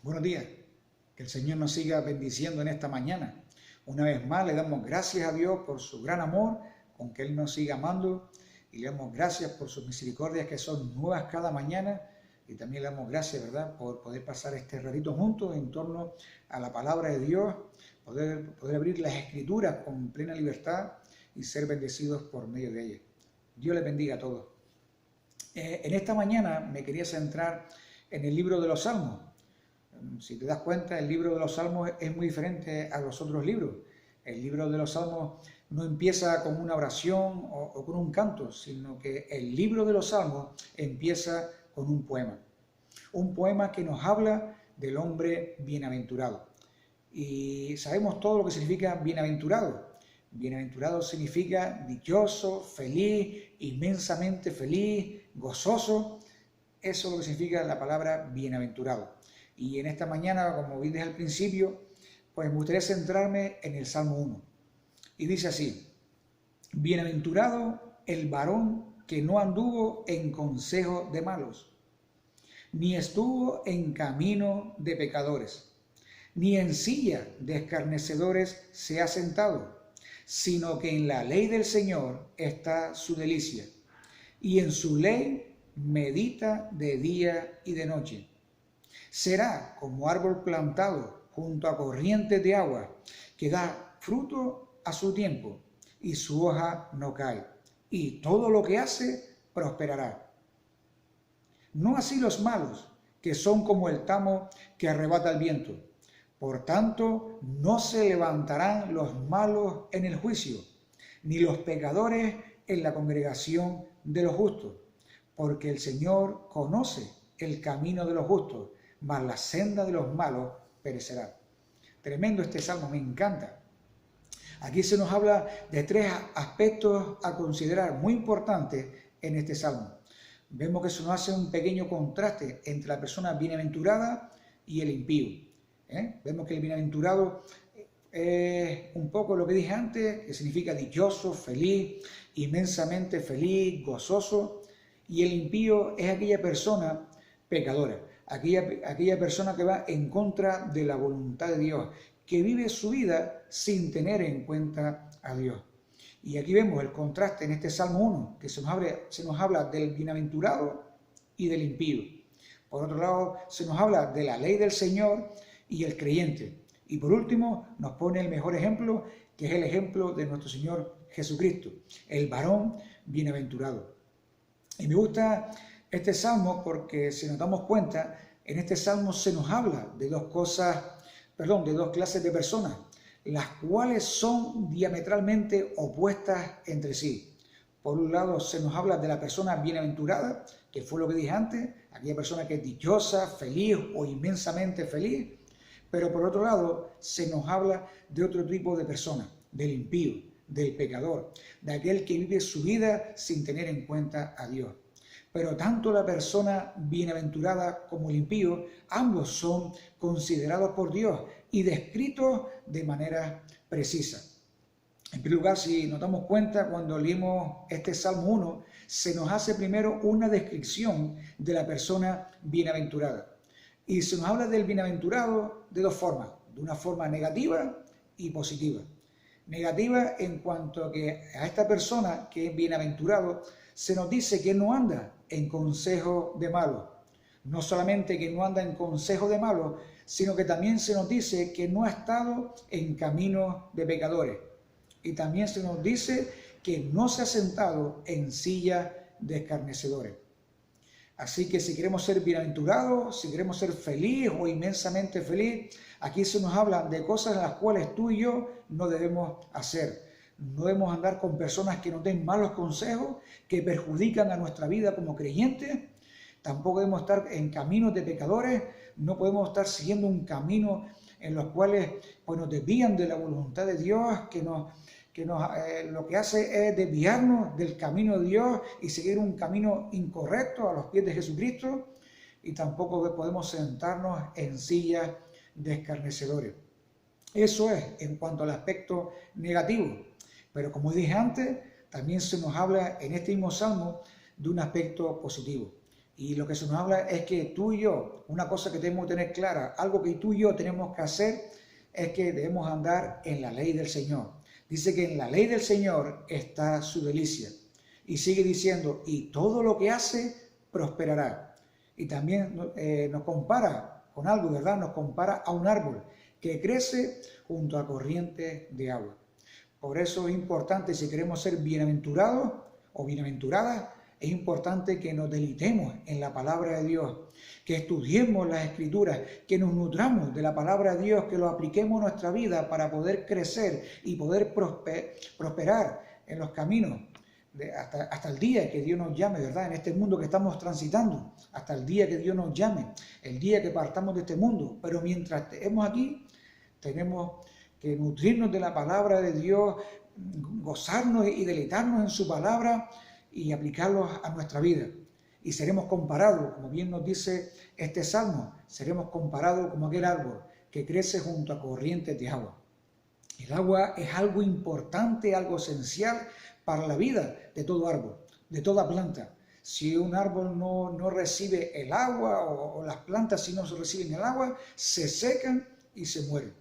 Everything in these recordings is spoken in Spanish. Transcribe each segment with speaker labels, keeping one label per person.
Speaker 1: Buenos días, que el Señor nos siga bendiciendo en esta mañana. Una vez más le damos gracias a Dios por su gran amor, con que Él nos siga amando, y le damos gracias por sus misericordias que son nuevas cada mañana, y también le damos gracias, ¿verdad?, por poder pasar este ratito juntos en torno a la palabra de Dios, poder abrir las Escrituras con plena libertad y ser bendecidos por medio de ellas. Dios les bendiga a todos. En esta mañana me quería centrar en el libro de los Salmos. Si te das cuenta, el libro de los Salmos es muy diferente a los otros libros. El libro de los Salmos no empieza con una oración o con un canto, sino que el libro de los Salmos empieza con un poema. Un poema que nos habla del hombre bienaventurado. Y sabemos todo lo que significa bienaventurado. Bienaventurado significa dichoso, feliz, inmensamente feliz, gozoso. Eso es lo que significa la palabra bienaventurado. Y en esta mañana, como vi desde el principio, pues me gustaría centrarme en el Salmo 1. Y dice así: bienaventurado el varón que no anduvo en consejo de malos, ni estuvo en camino de pecadores, ni en silla de escarnecedores se ha sentado, sino que en la ley del Señor está su delicia, y en su ley medita de día y de noche. Será como árbol plantado junto a corrientes de agua, que da fruto a su tiempo, y su hoja no cae, y todo lo que hace prosperará. No así los malos, que son como el tamo que arrebata el viento. Por tanto, no se levantarán los malos en el juicio, ni los pecadores en la congregación de los justos, porque el Señor conoce el camino de los justos, mas la senda de los malos perecerá. Tremendo este salmo, me encanta. Aquí se nos habla de tres aspectos a considerar muy importantes en este salmo. Vemos que se nos hace un pequeño contraste entre la persona bienaventurada y el impío. Vemos que el bienaventurado es un poco lo que dije antes, que significa dichoso, feliz, inmensamente feliz, gozoso, y el impío es aquella persona pecadora. Aquella persona que va en contra de la voluntad de Dios, que vive su vida sin tener en cuenta a Dios. Y aquí vemos el contraste en este Salmo 1, que se nos habla del bienaventurado y del impío. Por otro lado, se nos habla de la ley del Señor y el creyente. Y por último, nos pone el mejor ejemplo, que es el ejemplo de nuestro Señor Jesucristo, el varón bienaventurado. Y me gusta este salmo porque, si nos damos cuenta, en este salmo se nos habla de dos clases de personas, las cuales son diametralmente opuestas entre sí. Por un lado se nos habla de la persona bienaventurada, que fue lo que dije antes, aquella persona que es dichosa, feliz o inmensamente feliz, pero por otro lado se nos habla de otro tipo de persona, del impío, del pecador, de aquel que vive su vida sin tener en cuenta a Dios. Pero tanto la persona bienaventurada como el impío, ambos son considerados por Dios y descritos de manera precisa. En primer lugar, si nos damos cuenta, cuando leemos este Salmo 1, se nos hace primero una descripción de la persona bienaventurada. Y se nos habla del bienaventurado de dos formas, de una forma negativa y positiva. Negativa en cuanto a que a esta persona que es bienaventurado se nos dice que no anda en consejo de malos. No solamente que no anda en consejo de malos, sino que también se nos dice que no ha estado en camino de pecadores. Y también se nos dice que no se ha sentado en silla de escarnecedores. Así que si queremos ser bienaventurados, si queremos ser feliz o inmensamente feliz, aquí se nos habla de cosas las cuales tú y yo no debemos hacer. No debemos andar con personas que nos den malos consejos, que perjudican a nuestra vida como creyentes. Tampoco debemos estar en caminos de pecadores, no podemos estar siguiendo un camino en los cuales pues, nos desvían de la voluntad de Dios, lo que hace es desviarnos del camino de Dios y seguir un camino incorrecto a los pies de Jesucristo. Y tampoco podemos sentarnos en sillas de escarnecedores. Eso es en cuanto al aspecto negativo. Pero como dije antes, también se nos habla en este mismo salmo de un aspecto positivo. Y lo que se nos habla es que tú y yo, una cosa que debemos tener clara, algo que tú y yo tenemos que hacer, es que debemos andar en la ley del Señor. Dice que en la ley del Señor está su delicia. Y sigue diciendo, y todo lo que hace prosperará. Y también nos compara con algo, ¿verdad? Nos compara a un árbol que crece junto a corrientes de agua. Por eso es importante, si queremos ser bienaventurados o bienaventuradas, es importante que nos deleitemos en la palabra de Dios, que estudiemos las Escrituras, que nos nutramos de la palabra de Dios, que lo apliquemos a nuestra vida para poder crecer y poder prosperar en los caminos hasta el día que Dios nos llame, ¿verdad? En este mundo que estamos transitando, hasta el día que Dios nos llame, el día que partamos de este mundo. Pero mientras estemos aquí, tenemos que nutrirnos de la palabra de Dios, gozarnos y deleitarnos en su palabra y aplicarlos a nuestra vida. Y seremos comparados, como bien nos dice este salmo, seremos comparados como aquel árbol que crece junto a corrientes de agua. El agua es algo importante, algo esencial para la vida de todo árbol, de toda planta. Si un árbol no recibe el agua o las plantas si no reciben el agua, se secan y se mueren.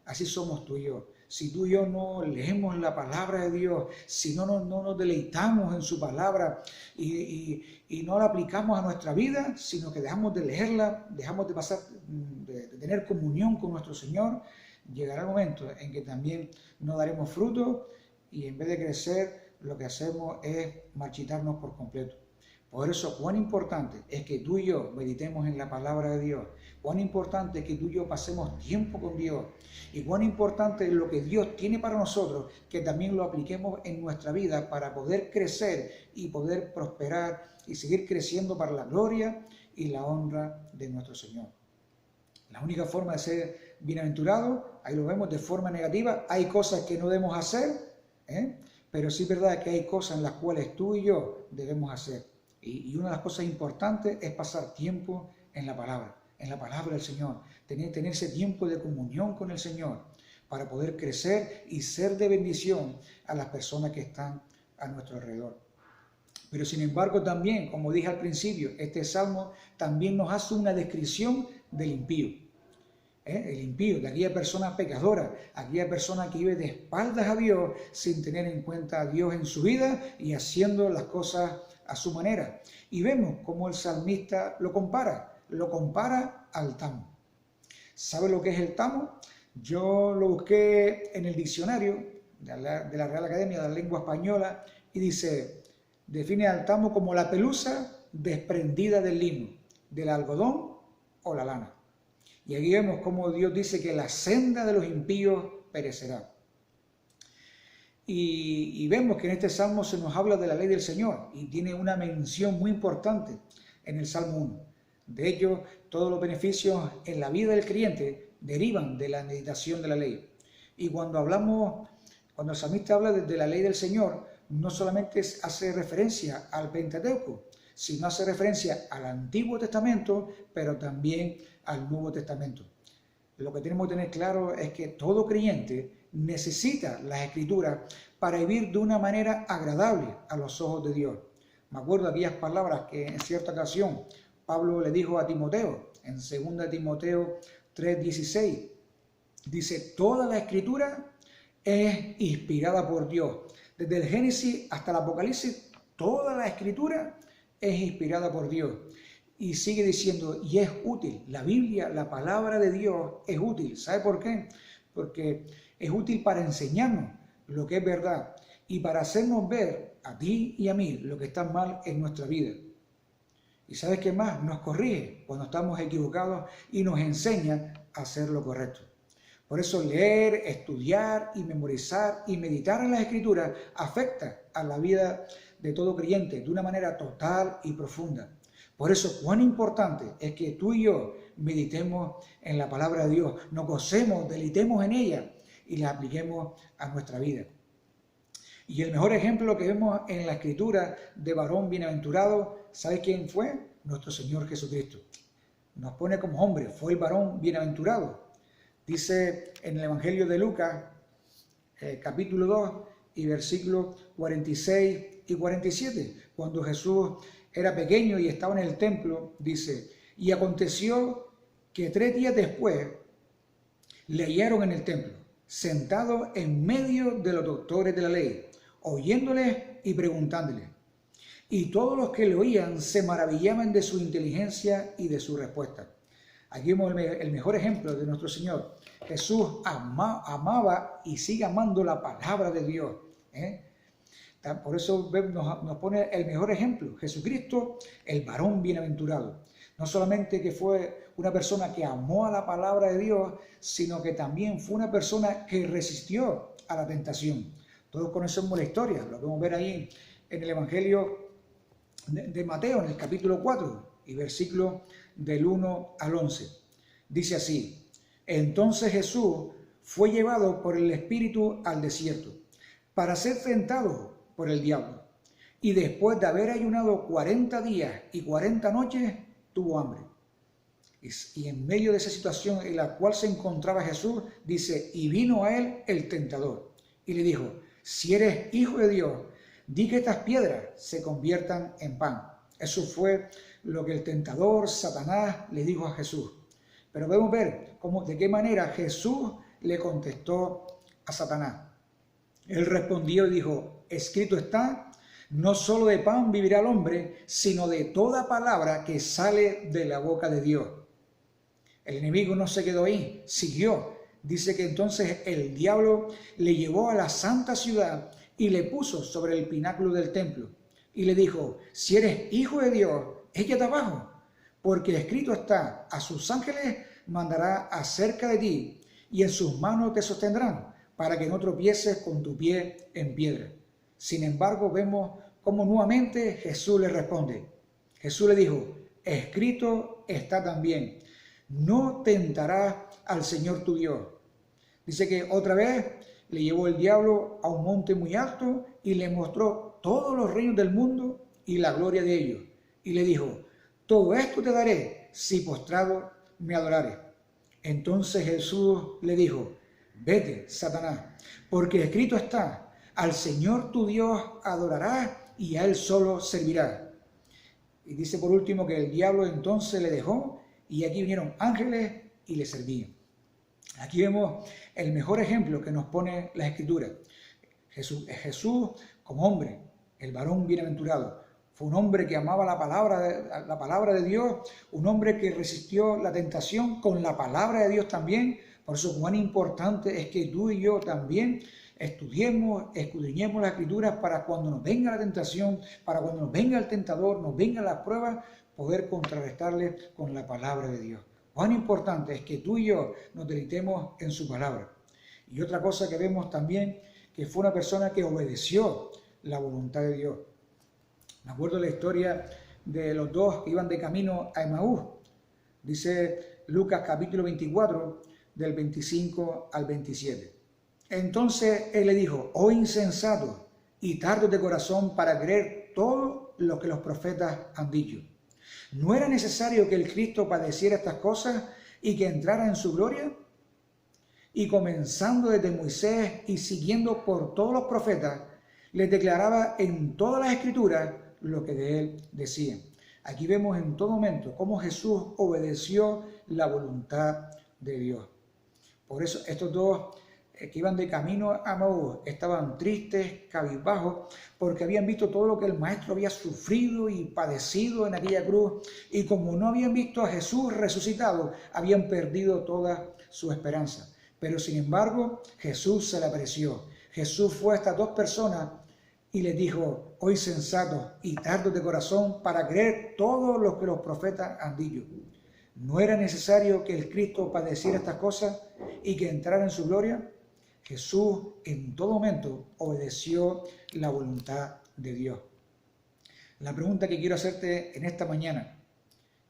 Speaker 1: Así somos tú y yo. Si tú y yo no leemos la palabra de Dios, si no nos deleitamos en su palabra y no la aplicamos a nuestra vida, sino que dejamos de leerla, dejamos de tener comunión con nuestro Señor, llegará el momento en que también no daremos fruto y en vez de crecer, lo que hacemos es marchitarnos por completo. Por eso, cuán importante es que tú y yo meditemos en la palabra de Dios, cuán importante es que tú y yo pasemos tiempo con Dios y cuán importante es lo que Dios tiene para nosotros, que también lo apliquemos en nuestra vida para poder crecer y poder prosperar y seguir creciendo para la gloria y la honra de nuestro Señor. La única forma de ser bienaventurado, ahí lo vemos de forma negativa, hay cosas que no debemos hacer, pero sí es verdad que hay cosas en las cuales tú y yo debemos hacer. Y una de las cosas importantes es pasar tiempo en la palabra del Señor, tener ese tiempo de comunión con el Señor para poder crecer y ser de bendición a las personas que están a nuestro alrededor. Pero sin embargo también, como dije al principio, este salmo también nos hace una descripción del impío. El impío, de aquella persona pecadora, aquella persona que vive de espaldas a Dios sin tener en cuenta a Dios en su vida y haciendo las cosas a su manera. Y vemos cómo el salmista lo compara al tamo. ¿Sabe lo que es el tamo? Yo lo busqué en el diccionario de la Real Academia de la Lengua Española y dice, define al tamo como la pelusa desprendida del lino, del algodón o la lana. Y aquí vemos cómo Dios dice que la senda de los impíos perecerá. Y vemos que en este salmo se nos habla de la ley del Señor y tiene una mención muy importante en el Salmo 1. De hecho, todos los beneficios en la vida del creyente derivan de la meditación de la ley. Y cuando el salmista habla de la ley del Señor, no solamente hace referencia al Pentateuco, sino hace referencia al Antiguo Testamento, pero también al Nuevo Testamento. Lo que tenemos que tener claro es que todo creyente necesita las Escrituras para vivir de una manera agradable a los ojos de Dios. Me acuerdo de aquellas palabras que en cierta ocasión Pablo le dijo a Timoteo, en 2 Timoteo 3:16, dice, toda la Escritura es inspirada por Dios. Desde el Génesis hasta el Apocalipsis, toda la Escritura es inspirada por Dios. Y sigue diciendo, y es útil. La Biblia, la palabra de Dios es útil. ¿Sabe por qué? Porque es útil para enseñarnos lo que es verdad y para hacernos ver a ti y a mí lo que está mal en nuestra vida. ¿Y sabes qué más? Nos corrige cuando estamos equivocados y nos enseña a hacer lo correcto. Por eso leer, estudiar y memorizar y meditar en las Escrituras afecta a la vida de todo creyente de una manera total y profunda. Por eso, cuán importante es que tú y yo meditemos en la palabra de Dios, nos gocemos, deleitemos en ella y la apliquemos a nuestra vida. Y el mejor ejemplo que vemos en la Escritura de varón bienaventurado, ¿sabe quién fue? Nuestro Señor Jesucristo. Nos pone como hombre, fue el varón bienaventurado. Dice en el Evangelio de Lucas, capítulo 2 y versículos 46 y 47, cuando Jesús era pequeño y estaba en el templo, dice, y aconteció que 3 días después le hallaron en el templo, sentado en medio de los doctores de la ley, oyéndoles y preguntándoles. Y todos los que le oían se maravillaban de su inteligencia y de su respuesta. Aquí vemos el mejor ejemplo de nuestro Señor. Jesús amaba y sigue amando la palabra de Dios. Por eso nos pone el mejor ejemplo. Jesucristo, el varón bienaventurado. No solamente que fue una persona que amó a la palabra de Dios, sino que también fue una persona que resistió a la tentación. Todos conocemos la historia, lo podemos ver ahí en el Evangelio de Mateo, en el capítulo 4, y versículo del 1 al 11. Dice así: entonces Jesús fue llevado por el Espíritu al desierto para ser tentado por el diablo. Y después de haber ayunado 40 días y 40 noches, tuvo hambre. Y en medio de esa situación en la cual se encontraba Jesús, dice, y vino a él el tentador y le dijo, si eres hijo de Dios, di que estas piedras se conviertan en pan. Eso fue lo que el tentador, Satanás, le dijo a Jesús. Pero podemos ver de qué manera Jesús le contestó a Satanás. Él respondió y dijo, escrito está, no solo de pan vivirá el hombre, sino de toda palabra que sale de la boca de Dios. El enemigo no se quedó ahí, siguió. Dice que entonces el diablo le llevó a la santa ciudad y le puso sobre el pináculo del templo. Y le dijo, si eres hijo de Dios, échate abajo, porque escrito está, a sus ángeles mandará acerca de ti, y en sus manos te sostendrán, para que no tropieces con tu pie en piedra. Sin embargo, vemos cómo nuevamente Jesús le responde. Jesús le dijo, escrito está también, no tentarás al Señor tu Dios. Dice que otra vez le llevó el diablo a un monte muy alto y le mostró todos los reinos del mundo y la gloria de ellos. Y le dijo, todo esto te daré si postrado me adorares. Entonces Jesús le dijo, vete, Satanás, porque escrito está, al Señor tu Dios adorarás y a Él solo servirás. Y dice por último que el diablo entonces le dejó y aquí vinieron ángeles y le servían. Aquí vemos el mejor ejemplo que nos pone la Escritura. Jesús como hombre, el varón bienaventurado, fue un hombre que amaba la palabra de Dios, un hombre que resistió la tentación con la palabra de Dios también. Por eso cuán importante es que tú y yo también estudiemos, escudriñemos las Escrituras para cuando nos venga la tentación, para cuando nos venga el tentador, nos vengan las pruebas, poder contrarrestarle con la palabra de Dios. Cuán importante es que tú y yo nos deleitemos en su palabra. Y otra cosa que vemos también, que fue una persona que obedeció la voluntad de Dios. Me acuerdo la historia de los dos que iban de camino a Emaús. Dice Lucas capítulo 24, del 25 al 27. Entonces él le dijo, oh insensato y tardos de corazón para creer todo lo que los profetas han dicho. ¿No era necesario que el Cristo padeciera estas cosas y que entrara en su gloria? Y comenzando desde Moisés y siguiendo por todos los profetas, les declaraba en todas las Escrituras lo que de él decían. Aquí vemos en todo momento cómo Jesús obedeció la voluntad de Dios. Por eso estos dos que iban de camino a Emaús estaban tristes, cabizbajos, porque habían visto todo lo que el Maestro había sufrido y padecido en aquella cruz, y como no habían visto a Jesús resucitado, habían perdido toda su esperanza. Pero sin embargo, Jesús se le apareció. Jesús fue a estas dos personas y les dijo, oh insensatos y tardos de corazón para creer todo lo que los profetas han dicho. ¿No era necesario que el Cristo padeciera estas cosas y que entrara en su gloria? Jesús en todo momento obedeció la voluntad de Dios. La pregunta que quiero hacerte en esta mañana,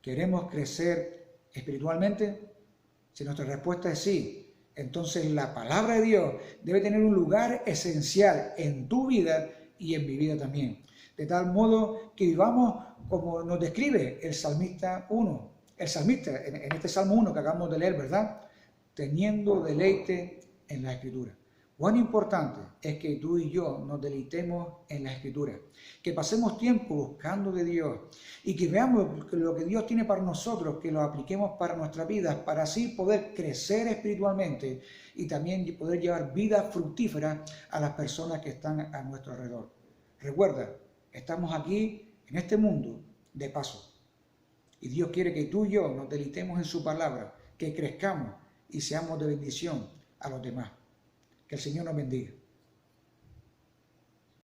Speaker 1: ¿queremos crecer espiritualmente? Si nuestra respuesta es sí, entonces la palabra de Dios debe tener un lugar esencial en tu vida y en mi vida también. De tal modo que vivamos como nos describe el salmista 1. El salmista, en este Salmo 1 que acabamos de leer, ¿verdad? Teniendo deleite en la Escritura. Cuán importante es que tú y yo nos deleitemos en la Escritura, que pasemos tiempo buscando de Dios y que veamos lo que Dios tiene para nosotros, que lo apliquemos para nuestras vidas, para así poder crecer espiritualmente y también poder llevar vida fructífera a las personas que están a nuestro alrededor. Recuerda, estamos aquí en este mundo de paso y Dios quiere que tú y yo nos deleitemos en su palabra, que crezcamos y seamos de bendición a los demás. Que el Señor nos bendiga.